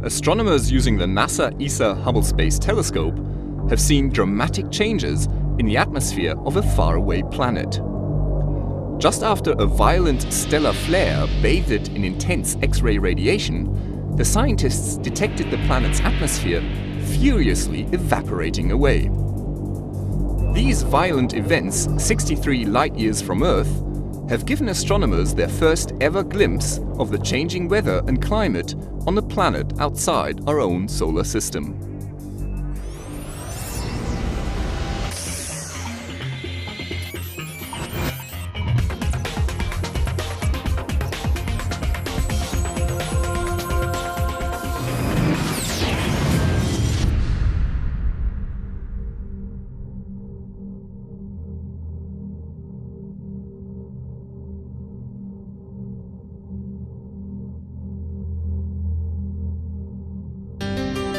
astronomers using the NASA ESA Hubble Space Telescope have seen dramatic changes in the atmosphere of a faraway planet. Just after a violent stellar flare bathed it in intense X-ray radiation, the scientists detected the planet's atmosphere furiously evaporating away. These violent events, 63 light-years from Earth, have given astronomers their first ever glimpse of the changing weather and climate on a planet outside our own solar system.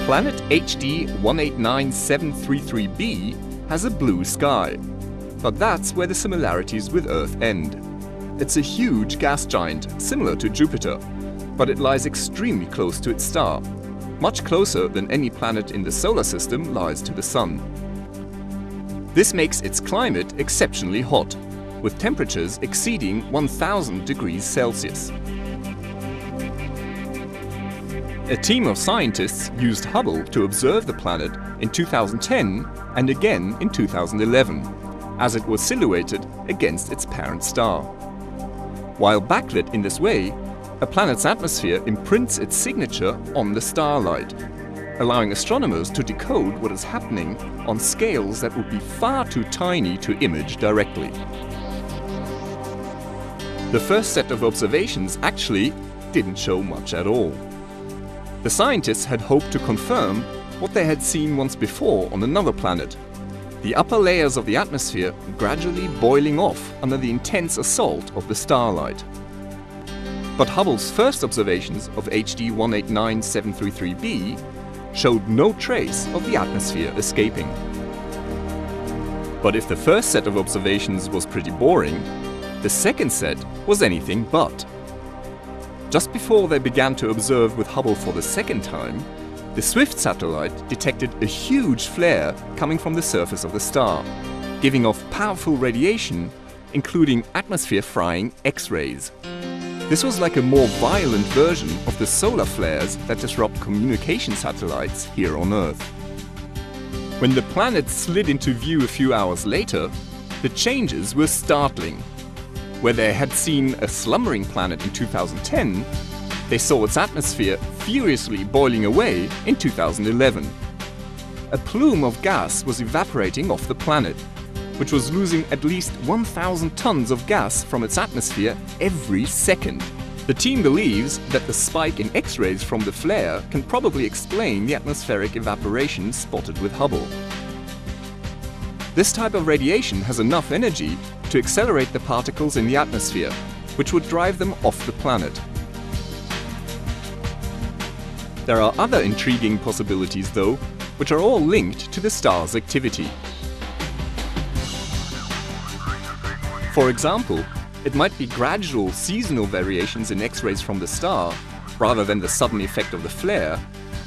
Planet HD 189733b has a blue sky, but that's where the similarities with Earth end. It's a huge gas giant similar to Jupiter, but it lies extremely close to its star, much closer than any planet in the solar system lies to the Sun. This makes its climate exceptionally hot, with temperatures exceeding 1000 degrees Celsius. A team of scientists used Hubble to observe the planet in 2010 and again in 2011, as it was silhouetted against its parent star. While backlit in this way, a planet's atmosphere imprints its signature on the starlight, allowing astronomers to decode what is happening on scales that would be far too tiny to image directly. The first set of observations actually didn't show much at all. The scientists had hoped to confirm what they had seen once before on another planet, the upper layers of the atmosphere gradually boiling off under the intense assault of the starlight. But Hubble's first observations of HD 189733b showed no trace of the atmosphere escaping. But if the first set of observations was pretty boring, the second set was anything but. Just before they began to observe with Hubble for the second time, the Swift satellite detected a huge flare coming from the surface of the star, giving off powerful radiation, including atmosphere-frying X-rays. This was like a more violent version of the solar flares that disrupt communication satellites here on Earth. When the planet slid into view a few hours later, the changes were startling. Where they had seen a slumbering planet in 2010, they saw its atmosphere furiously boiling away in 2011. A plume of gas was evaporating off the planet, which was losing at least 1,000 tons of gas from its atmosphere every second. The team believes that the spike in X-rays from the flare can probably explain the atmospheric evaporation spotted with Hubble. This type of radiation has enough energy to accelerate the particles in the atmosphere, which would drive them off the planet. There are other intriguing possibilities, though, which are all linked to the star's activity. For example, it might be gradual seasonal variations in X-rays from the star, rather than the sudden effect of the flare,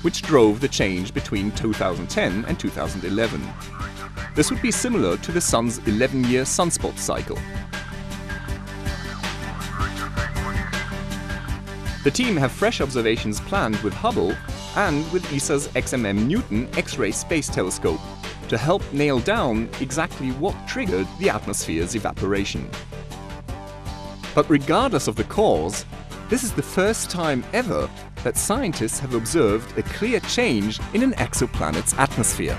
which drove the change between 2010 and 2011. This would be similar to the Sun's 11-year sunspot cycle. The team have fresh observations planned with Hubble and with ESA's XMM Newton X-ray Space Telescope to help nail down exactly what triggered the atmosphere's evaporation. But regardless of the cause, this is the first time ever that scientists have observed a clear change in an exoplanet's atmosphere.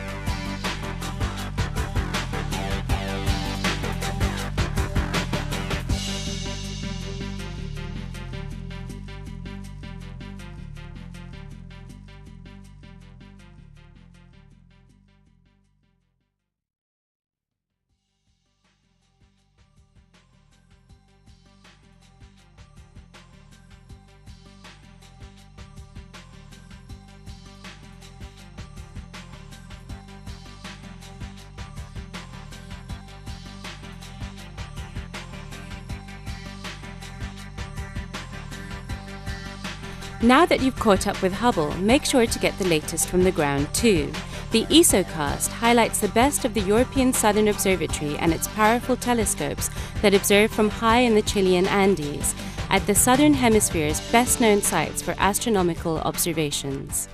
Now that you've caught up with Hubble, make sure to get the latest from the ground too. The ESOcast highlights the best of the European Southern Observatory and its powerful telescopes that observe from high in the Chilean Andes, at the Southern Hemisphere's best-known sites for astronomical observations.